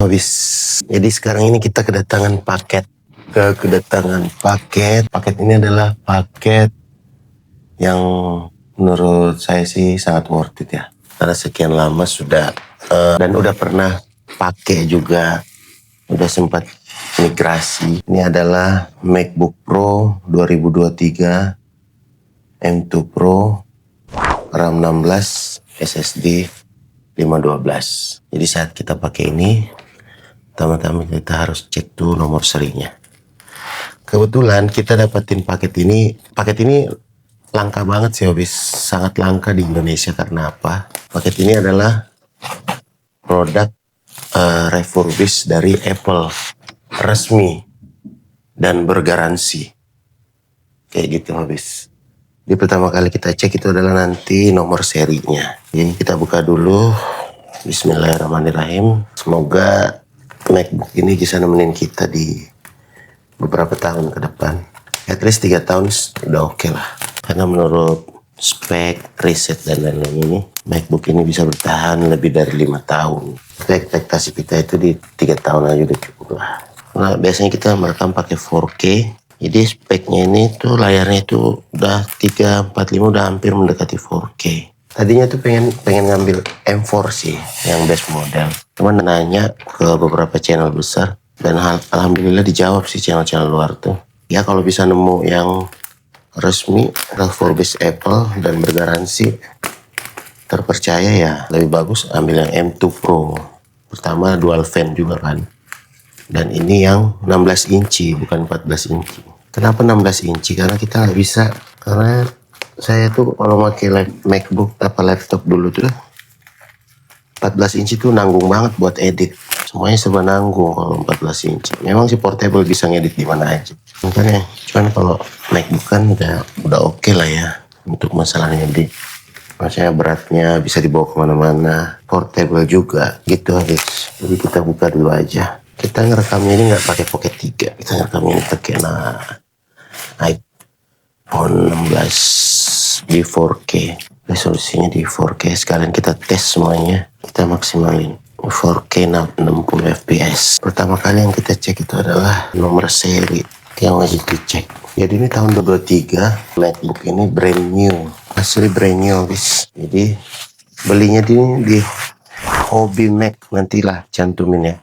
Habis. Jadi sekarang ini kita kedatangan paket. Paket ini adalah paket yang menurut saya sih sangat worth it ya. Karena sekian lama sudah dan udah pernah pakai juga. Udah sempat migrasi. Ini adalah MacBook Pro 2023 M2 Pro RAM 16 SSD 512. Jadi saat kita pakai ini, pertama-tama kita harus cek tuh nomor serinya. Kebetulan kita dapatin paket ini. Paket ini langka banget sih, habis sangat langka di Indonesia. Karena apa? Paket ini adalah produk refurbish dari Apple, resmi dan bergaransi. Kayak gitu habis. Di pertama kali kita cek itu adalah nanti nomor serinya. Jadi kita buka dulu. Bismillahirrahmanirrahim. Semoga MacBook ini bisa nemenin kita di beberapa tahun ke depan. At least 3 tahun udah oke lah. Karena menurut spek, riset dan lain-lain ini, MacBook ini bisa bertahan lebih dari 5 tahun. Ekspektasi kita itu di 3 tahun aja udah cukup lah. Nah, biasanya kita merekam pakai 4K. Jadi speknya ini tuh layarnya itu udah 345, udah hampir mendekati 4K. Tadinya tuh pengen ngambil M4 sih, yang best model. Cuman nanya ke beberapa channel besar dan alhamdulillah dijawab sih channel-channel luar tuh. Ya kalau bisa nemu yang resmi, refurbish Apple dan bergaransi terpercaya ya lebih bagus ambil yang M2 Pro. Pertama dual fan juga kan. Dan ini yang 16 inci bukan 14 inci. Kenapa 16 inci? Karena kita nggak bisa. Karena saya tuh kalau pakai MacBook apa laptop dulu tuh 14 inci tuh nanggung banget buat edit. Semuanya serba nanggung kalau 14 inci. Memang sih portable bisa ngedit di mana aja. Makanya, cuman kalau MacBook kan udah oke lah ya untuk masalah ngedit. Maksudnya beratnya bisa dibawa kemana-mana, portable juga gitu guys. Jadi kita buka dulu aja. Kita ngerekamnya ini nggak pakai Pocket 3, kita ngerekamnya ini pakai iPhone 16 di 4K. Resolusinya di 4K. Sekalian kita tes semuanya, kita maksimalin 4K 60 fps. Pertama kali yang kita cek itu adalah nomor seri yang wajib dicek. Jadi ini tahun 2023, MacBook ini brand new, asli brand new guys. Jadi belinya di Hobby Mac, nantilah cantumin ya.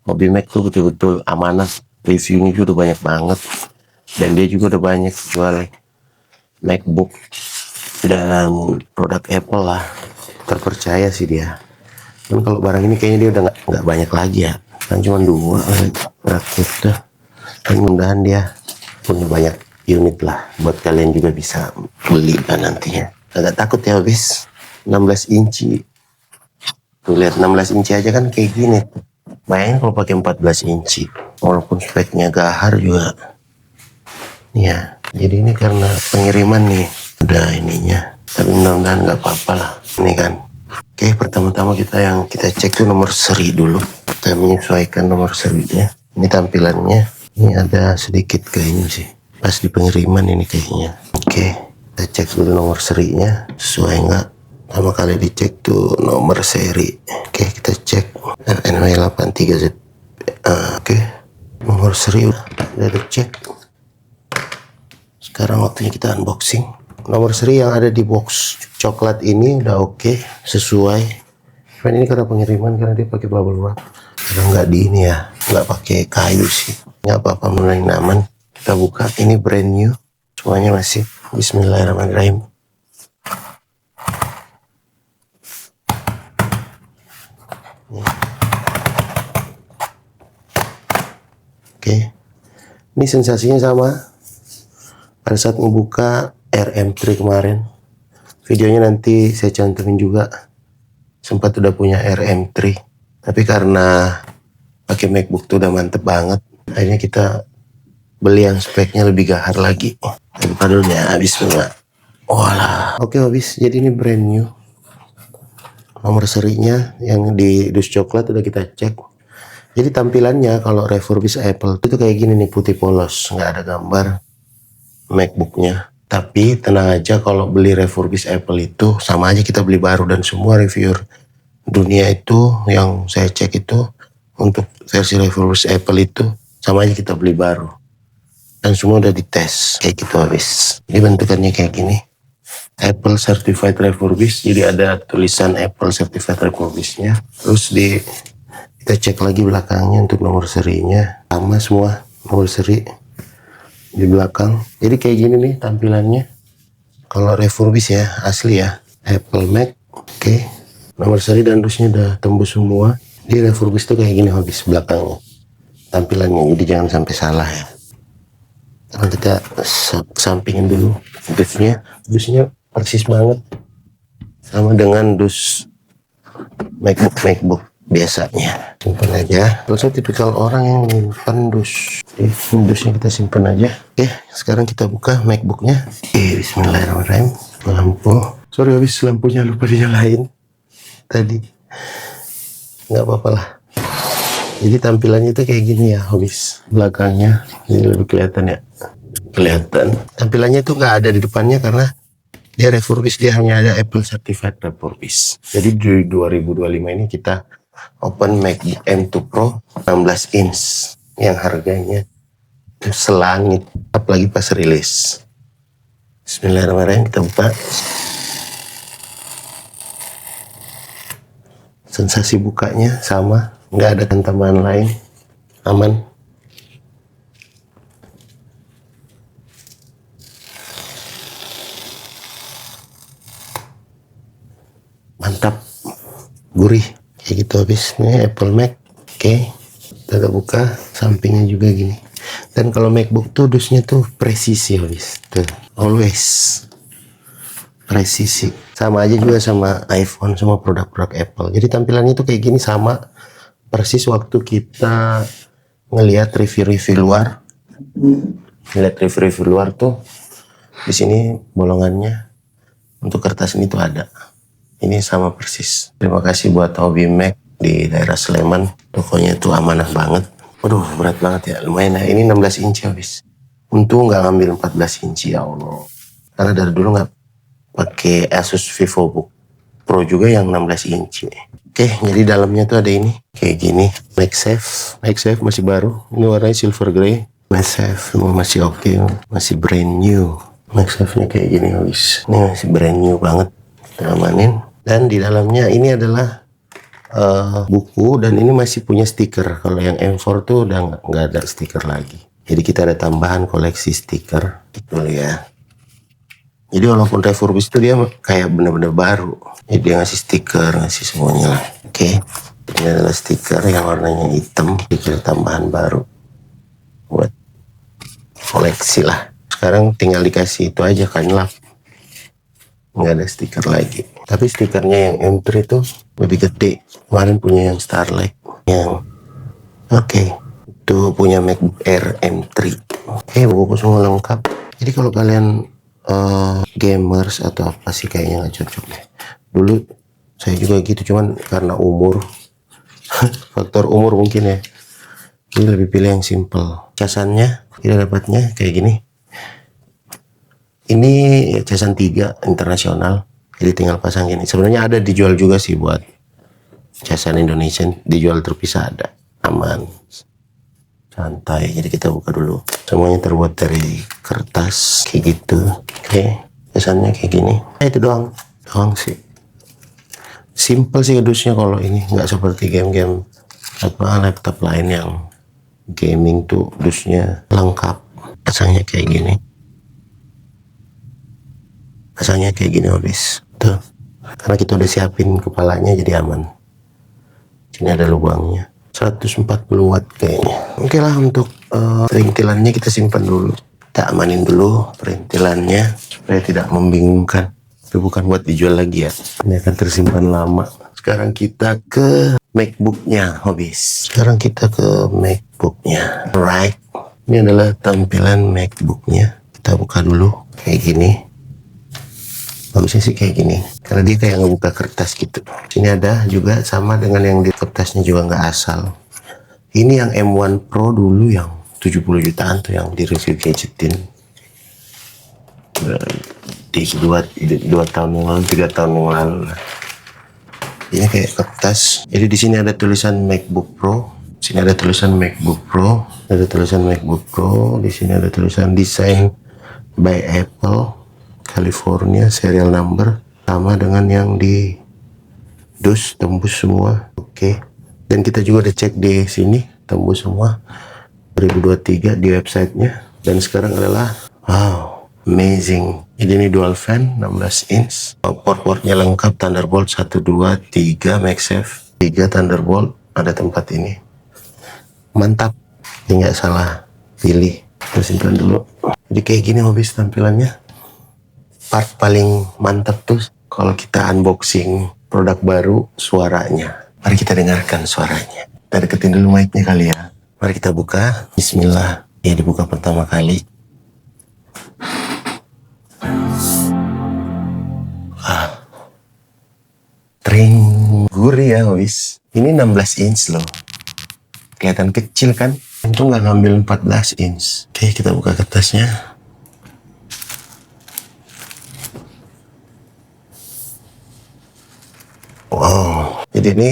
Hobby Mac tuh betul-betul amanah, reviewnya juga udah banyak banget. Dan dia juga udah banyak jual MacBook dan produk Apple lah, terpercaya sih dia. Dan kalau barang ini kayaknya dia udah nggak banyak lagi ya, kan cuma 2 rakit tuh. Dan mudah-mudahan dia punya banyak unit lah buat kalian juga bisa beli kan nantinya. Agak takut ya habis 16 inci. Tuh lihat 16 inci aja kan kayak gini. Bayangin kalau pakai 14 inci. Walaupun speknya gahar juga. Ya, jadi ini karena pengiriman nih udah ininya. Tapi mudah-mudahan nggak apa-apa lah. Ini kan. Oke, pertama-tama kita cek tuh nomor seri dulu. Kita menyesuaikan nomor serinya. Ini tampilannya. Ini ada sedikit kayaknya sih. Pas di pengiriman ini kayaknya. Oke, kita cek dulu nomor serinya. Sesuai nggak? Pertama kali dicek tuh nomor seri. Oke, kita cek RNW83Z. Oke, nomor seri udah dicek. Sekarang waktunya kita unboxing. Nomor seri yang ada di box coklat ini udah oke, sesuai. Cuman ini karena pengiriman, karena dia pakai bubble wrap. Karena nggak di ini ya, nggak pakai kayu sih. Nggak apa-apa, mulai aman. Kita buka, ini brand new. Semuanya masih. Bismillahirrahmanirrahim. Oke, ini sensasinya sama pada saat membuka RM3 kemarin. Videonya nanti saya cantumin juga. Sempat udah punya RM3, tapi karena pakai MacBook tuh udah mantep banget, akhirnya kita beli yang speknya lebih gahar lagi. Buka dulu ya, habis enggak. Walah, oke habis. Jadi ini brand new. Nomor serinya yang di dus coklat udah kita cek. Jadi tampilannya kalau refurbish Apple itu kayak gini nih, putih polos, nggak ada gambar MacBooknya. Tapi tenang aja, kalau beli refurbish Apple itu sama aja kita beli baru. Dan semua reviewer dunia itu yang saya cek itu untuk versi refurbished Apple itu sama aja kita beli baru. Dan semua udah dites kayak gitu habis. Ini bentukannya kayak gini. Apple Certified Refurbished, jadi ada tulisan Apple Certified Refurbished-nya. Terus kita cek lagi belakangnya untuk nomor serinya, sama semua nomor seri di belakang. Jadi kayak gini nih tampilannya. Kalau refurbished ya, asli ya, Apple Mac. Oke. Nomor seri dan dusnya udah tembus semua. Di refurbished tuh kayak gini habis belakangnya tampilannya, jadi jangan sampai salah ya. Sekarang kita sampingin dulu dusnya persis banget sama dengan dus MacBook biasanya. Simpan aja. Terus tipikal orang yang simpan dusnya kita simpan aja. Oke, sekarang kita buka MacBooknya. Oke, bismillahirrahmanirrahim. Lampu, sorry habis lampunya lupa dinyalain tadi. Nggak apa-apa lah. Jadi tampilannya itu kayak gini ya habis belakangnya. Ini lebih kelihatan ya. Kelihatan tampilannya itu nggak ada di depannya karena dia refurbished, dia hanya ada Apple Certified Refurbished. Jadi di 2025 ini kita open MacBook M2 Pro 16 inch yang harganya itu selangit, apalagi pas rilis. Bismillahirrahmanirrahim, kita buka. Sensasi bukanya sama, nggak ada tambahan lain, aman. Mantap, gurih kayak gitu habis. Nih Apple Mac. Oke, kita buka sampingnya juga gini. Dan kalau MacBook tuh dusnya tuh presisi habis tuh, always presisi. Sama aja juga sama iPhone, semua produk-produk Apple. Jadi tampilannya tuh kayak gini sama persis waktu kita ngelihat review-review luar. Ngelihat review-review luar tuh di sini bolongannya untuk kertas ini tuh ada. Ini sama persis. Terima kasih buat Hobi Mac di daerah Sleman. Tokonya itu amanah banget. Waduh, berat banget ya. Lumayan ya. Ini 16 inci habis. Untung nggak ngambil 14 inci, ya Allah. Karena dari dulu nggak pakai Asus VivoBook Pro juga yang 16 inci. Oke, jadi dalamnya tuh ada ini. Kayak gini. MagSafe. MagSafe masih baru. Ini warnanya silver grey. MagSafe masih oke. Masih brand new. MagSafe-nya kayak gini habis. Ini masih brand new banget. Kita amanin. Dan di dalamnya ini adalah buku, dan ini masih punya stiker. Kalau yang M4 tuh udah nggak ada stiker lagi. Jadi kita ada tambahan koleksi stiker. Gitu ya. Jadi walaupun refurbished itu dia kayak bener-bener baru. Jadi dia ngasih stiker, ngasih semuanya lah. Oke. Ini adalah stiker yang warnanya hitam. Stiker tambahan baru. Buat koleksi lah. Sekarang tinggal dikasih itu aja kan lap. Nggak ada stiker lagi. Tapi stikernya yang M3 itu lebih gede. Kemarin punya yang Starlight, yang itu punya MacBook Air M3. Buku semua lengkap. Jadi kalau kalian gamers atau apa sih, kayaknya nggak cocok deh. Dulu saya juga gitu, cuman karena umur faktor umur mungkin ya, ini lebih pilih yang simple. Casannya kita dapatnya kayak gini. Ini casan 3 internasional, jadi tinggal pasang gini. Sebenarnya ada dijual juga sih buat casan Indonesia, dijual terpisah ada. Aman, santai. Jadi kita buka dulu. Semuanya terbuat dari kertas kayak gitu. Oke, casannya kayak gini. Itu doang sih. Simple sih dusnya kalau ini, nggak seperti game-game apa laptop lain yang gaming tuh dusnya lengkap. Pasangnya kayak gini. Pasangnya kayak gini habis tuh, karena kita udah siapin kepalanya jadi aman. Sini ada lubangnya 140 watt kayaknya. Oke lah, untuk perintilannya kita simpan dulu, kita amanin dulu perintilannya supaya tidak membingungkan. Itu bukan buat dijual lagi ya, ini akan tersimpan lama. Sekarang kita ke MacBooknya habis. Sekarang kita ke MacBooknya. Alright, ini adalah tampilan MacBooknya. Kita buka dulu kayak gini. Bagusnya sih kayak gini, karena dia kayak ngebuka kertas gitu. Sini ada juga sama dengan yang di kertasnya, juga nggak asal. Ini yang M1 Pro dulu yang 70 jutaan tuh, yang di review Gadgetin. Di 2 tahun yang lalu, 3 tahun yang lalu lah. Ini kayak kertas. Jadi di sini ada tulisan MacBook Pro Sini ada tulisan MacBook Pro, ada tulisan MacBook Pro. Di sini ada tulisan design by Apple, California, serial number sama dengan yang di dus, tembus semua. Oke. Dan kita juga udah cek di sini, tembus semua 2023 di websitenya. Dan sekarang adalah wow, amazing. Ini dual fan 16 inch. Port-portnya lengkap, Thunderbolt 1, 2, 3, MagSafe 3 Thunderbolt, ada tempat ini. Mantap, ini nggak salah pilih. Kita simpan dulu. Jadi kayak gini habis tampilannya. Part paling mantap tuh kalau kita unboxing produk baru, suaranya. Mari kita dengarkan suaranya. Kita deketin dulu mic-nya kali ya. Mari kita buka. Bismillah. Ya, dibuka pertama kali. Tring, gurih ya habis. Ini 16 inch loh. Kelihatan kecil kan? Untung nggak ngambil 14 inch. Oke, kita buka kertasnya. Wow, jadi ini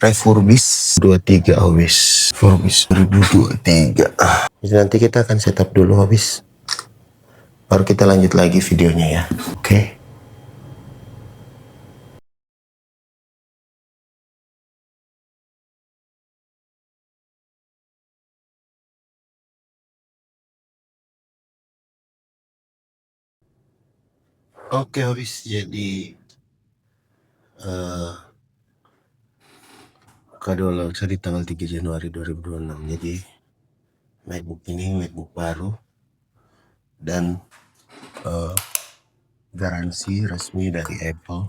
refurbish 23 habis. Refurbish 2023. Jadi nanti kita akan setup dulu habis. Baru kita lanjut lagi videonya ya. Oke. Oke habis, jadi kado launcher di tanggal 3 Januari 2026. Jadi MacBook ini MacBook baru dan garansi resmi dari Apple.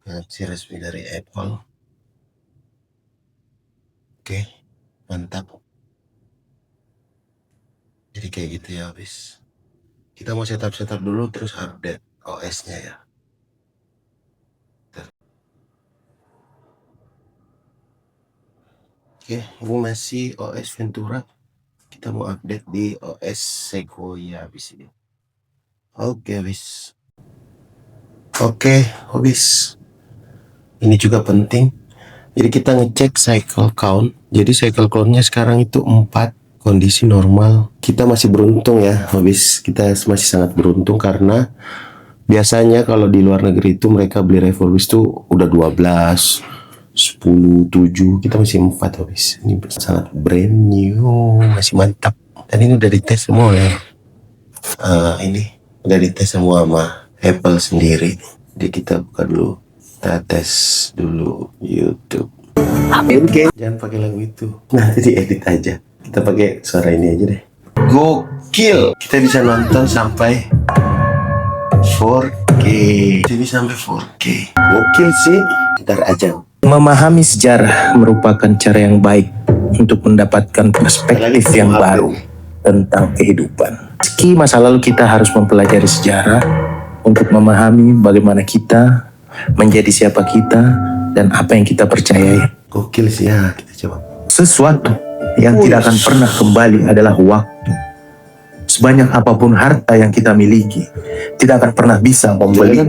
Garansi resmi dari Apple. Oke, mantap. Jadi kayak gitu ya habis. Kita mau setup dulu terus update OS-nya ya. Oke, ini masih OS Ventura. Kita mau update di OS Sequoia habis ini. Oke habis. Oke habis. Ini juga penting. Jadi kita ngecek cycle count. Jadi cycle count-nya sekarang itu 4. Kondisi normal. Kita masih beruntung ya habis. Kita masih sangat beruntung karena biasanya kalau di luar negeri itu mereka beli refurbish tuh udah 12, 10, 7. Kita masih 4 habis. Ini sangat brand new, masih mantap. Dan ini udah dites semua ya. Ini udah dites semua sama Apple sendiri. Jadi kita buka dulu. Kita tes dulu YouTube. Oke. Jangan pakai lagu itu. Nah, jadi edit aja. Kita pakai suara ini aja deh. Gokil. Kita bisa nonton sampai 4K. Jadi sampai 4K. Gokil sih. Ntar aja. Memahami sejarah merupakan cara yang baik untuk mendapatkan perspektif yang baru tentang kehidupan. Meski masa lalu kita harus mempelajari sejarah untuk memahami bagaimana kita menjadi siapa kita dan apa yang kita percayai. Gokil sih ya. Kita coba. Sesuatu yang tidak akan pernah kembali adalah waktu. Sebanyak apapun harta yang kita miliki, tidak akan pernah bisa membeli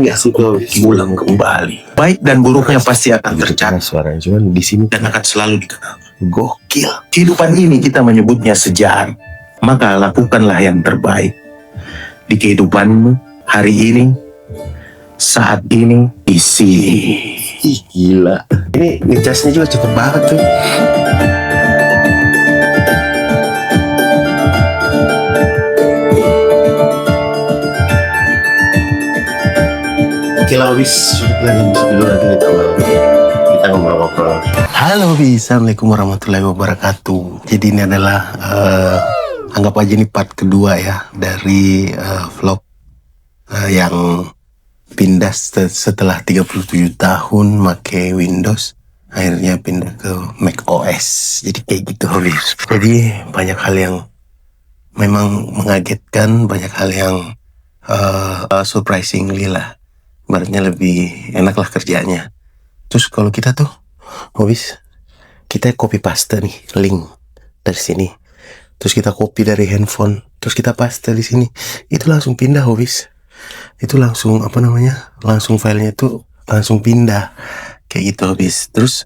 pulang kembali. Baik dan buruknya pasti akan tercatat Suaranya cuman di sini dan akan selalu dikenal. Gokil. Kehidupan ini kita menyebutnya sejarah. Maka lakukanlah yang terbaik di kehidupanmu hari ini, saat ini, di sini. Ih gila. Ini ngecasnya juga cepet banget tuh. Oke lah habis. Lagi dulu nanti kita ngobrol-ngobrol. Halo bis, assalamualaikum warahmatullahi wabarakatuh. Jadi ini adalah anggap aja ini part kedua ya dari vlog yang pindah setelah 37 tahun make Windows, akhirnya pindah ke Mac OS. Jadi kayak gitu habis. Jadi banyak hal yang memang mengagetkan, banyak hal yang surprisingly lah. Ibaratnya lebih enak lah kerjanya. Terus kalau kita tuh habis, kita copy paste nih link dari sini. Terus kita copy dari handphone, terus kita paste di sini. Itu langsung pindah habis. Itu langsung langsung filenya itu langsung pindah kayak gitu habis. Terus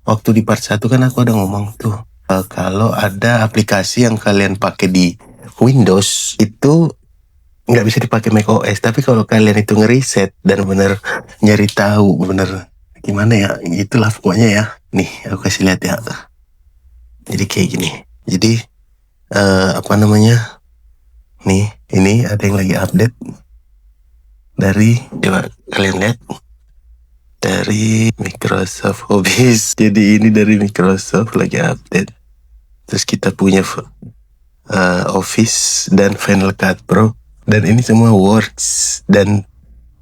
waktu di part 1 kan aku ada ngomong tuh, kalau ada aplikasi yang kalian pakai di Windows itu nggak bisa dipakai macOS, tapi kalau kalian itu ngeriset dan bener nyari tahu bener gimana ya, itulah pokoknya ya. Nih aku kasih lihat ya. Jadi kayak gini. Jadi apa namanya? Nih, ini ada yang lagi update dari, coba kalian lihat, dari Microsoft Office. Jadi ini dari Microsoft lagi update. Terus kita punya Office dan Final Cut Pro, dan ini semua works dan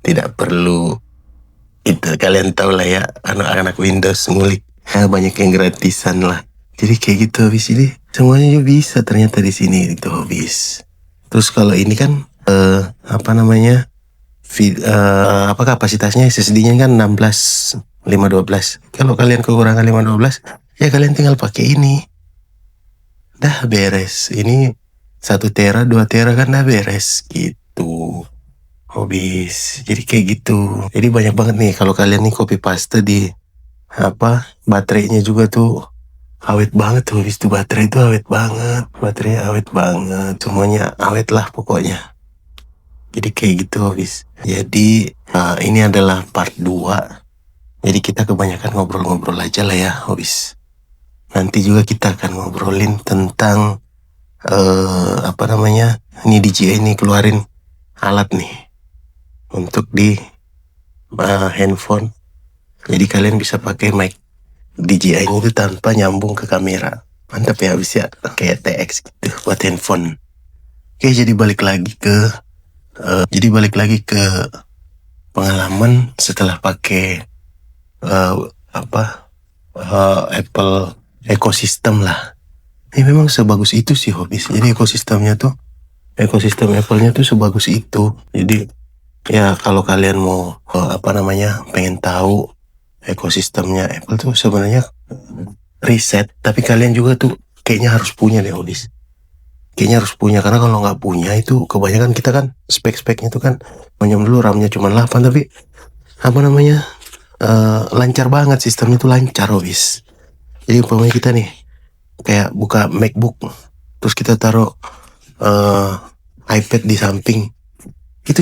tidak perlu itu, kalian tahu lah ya, anak-anak Windows ngulik banyak yang gratisan lah. Jadi kayak gitu, habis ini semuanya juga bisa ternyata di sini itu habis. Terus kalau ini kan apa namanya, apa kapasitasnya SSD-nya kan 16 512. Kalau kalian kekurangan 512 ya kalian tinggal pakai ini, dah beres. Ini 1 tera 2 tera kan dah beres gitu, habis. Jadi kayak gitu. Jadi banyak banget nih kalau kalian nih copy paste di apa, baterainya juga tuh awet banget tuh. Habis itu baterai itu awet banget, baterainya awet banget, semuanya awet lah pokoknya. Jadi kayak gitu habis. Jadi ini adalah part 2. Jadi kita kebanyakan ngobrol-ngobrol aja lah ya habis. Nanti juga kita akan ngobrolin tentang apa namanya, ini DJI ini keluarin alat nih untuk di handphone. Jadi kalian bisa pakai mic DJI ini tuh tanpa nyambung ke kamera. Mantap ya habis ya, kayak TX gitu buat handphone. Oke, jadi balik lagi ke pengalaman setelah pakai Apple ekosistem lah. Ini memang sebagus itu sih habis. Jadi ekosistem Apple-nya tuh sebagus itu. Jadi ya kalau kalian mau pengen tahu ekosistemnya Apple tuh sebenarnya riset, tapi kalian juga tuh kayaknya harus punya deh habis. Kayaknya harus punya, karena kalau nggak punya itu kebanyakan kita kan spek-speknya tuh kan monyong dulu, RAM-nya cuma 8 tapi lancar banget, sistemnya tuh lancar habis. Jadi umpamanya kita nih kayak buka MacBook terus kita taruh iPad di samping, itu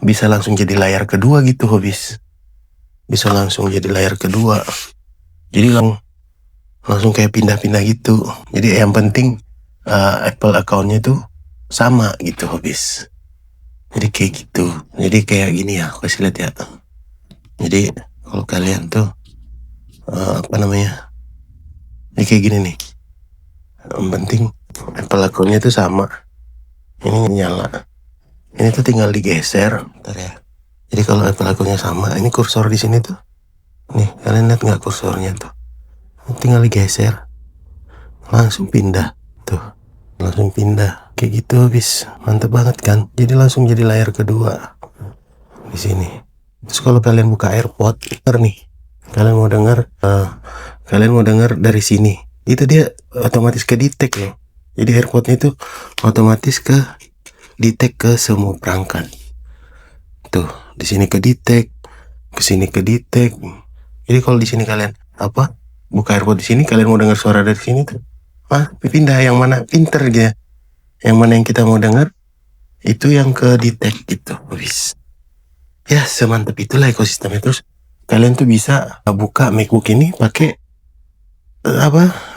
bisa langsung jadi layar kedua gitu habis. Bisa langsung jadi layar kedua. Jadi langsung kayak pindah-pindah gitu. Jadi yang penting Apple account-nya tuh sama gitu habis. Jadi kayak gitu. Jadi kayak gini ya, aku kasih lihat ya. Jadi kalau kalian tuh ini kayak gini nih. Yang penting Apple account-nya tuh sama. Ini nyala. Ini tuh tinggal digeser, bentar ya. Jadi kalau Apple account-nya sama, ini kursor di sini tuh. Nih, kalian lihat nggak kursornya tuh? Tinggal digeser, langsung pindah tuh, langsung pindah kayak gitu habis. Mantep banget kan? Jadi langsung jadi layar kedua di sini. Terus kalau kalian buka AirPod nih, kalian mau dengar dari sini, itu dia otomatis ke detect loh. Jadi AirPodnya itu otomatis ke detect ke semua perangkat. Tuh, di sini ke detect, ke sini ke detect. Jadi kalau di sini kalian buka AirPod di sini, kalian mau dengar suara dari sini tuh, pindah yang mana pinter dia. Yang mana yang kita mau dengar itu yang ke detect gitu habis. Ya semantap itulah ekosistemnya. Terus kalian tuh bisa buka MacBook ini pakai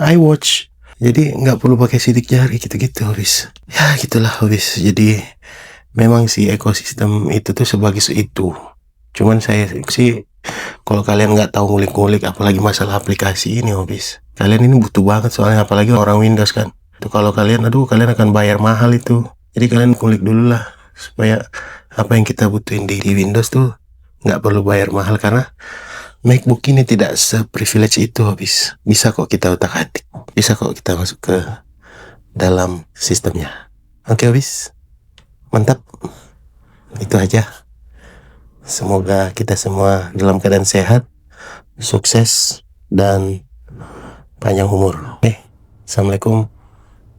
iWatch. Jadi nggak perlu pakai sidik jari gitu-gitu habis. Ya gitulah habis. Jadi memang sih ekosistem itu tuh sebagus itu. Cuman saya sih, kalau kalian nggak tahu ngulik-ngulik apalagi masalah aplikasi ini habis, kalian ini butuh banget soalnya, apalagi orang Windows kan. Itu kalau kalian akan bayar mahal itu. Jadi kalian kulik dulu lah supaya apa yang kita butuhin di Windows tuh nggak perlu bayar mahal, karena MacBook ini tidak se-privilege itu habis. Bisa kok kita utak-atik, bisa kok kita masuk ke dalam sistemnya. Oke habis, mantap. Itu aja. Semoga kita semua dalam keadaan sehat, sukses, dan panjang umur. Assalamualaikum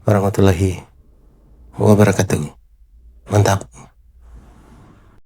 warahmatullahi wabarakatuh. Mantap.